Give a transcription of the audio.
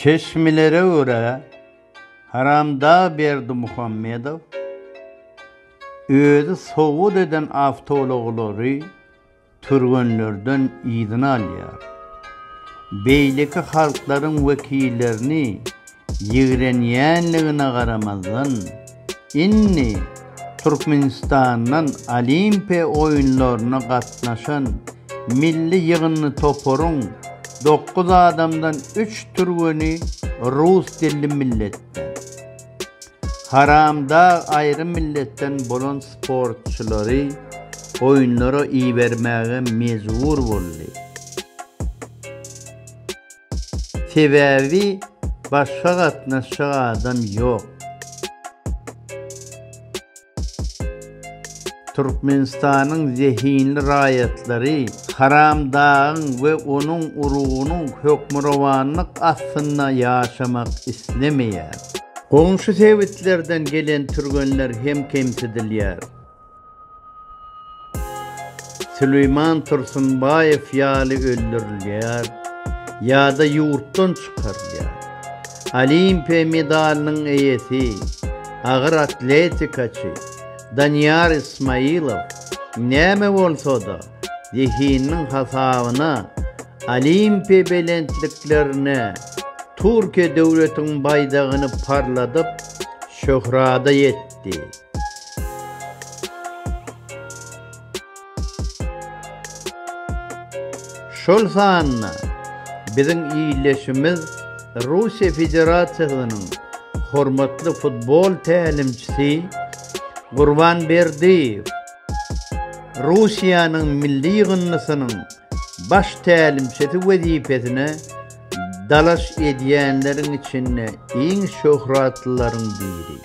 Çeşmelere göre Haramda Berdimuhammedov özü soğud eden avtologları türgönlerden idin alýar. Beýleki halkların vekillerini ýigrenýänligine garamazdan inni Türkmenistan'dan Olimpiya oyunlarına gatnaşan milli ýygyny toporun 9 adamdan 3 türgeni Rus dilli milletden. Haramda ayrı milletten bolan sportçylary oyunlara iýermäge mezbur boldy. Sebebi başga gatnaşan adam ýok. Türkmenistanyň zehinli raýatlary Haramdagyň we onuň urugynyň hökmürawanlyk aslynda ýaşamak islemeýär. Goňşy sebitlerden gelen türgenler hem kemsidilýär. Süleyman Tursunbayew ýaly öldürilýär ýa-da ýurtdan çykarylýar. Olimpiya medalynyň eýesi, agyr atletikaçy Danyar Ismailov näme bolsa-da zihiniň hasabyna Olimpiya belentliklerine Türkiýe döwletiň baýdagyny parladyp şöhrada ýetdi. Şol sanna biziň iýleşimiz Russiýa Federasiýasynyň hormatly futbol tälimçisi Gurbanberdiýew Russiýanyň milli ýygynlysynyň baş tälimçisi wezipesine dalaş edýänleriň içinde iň şöhratlylaryň biri.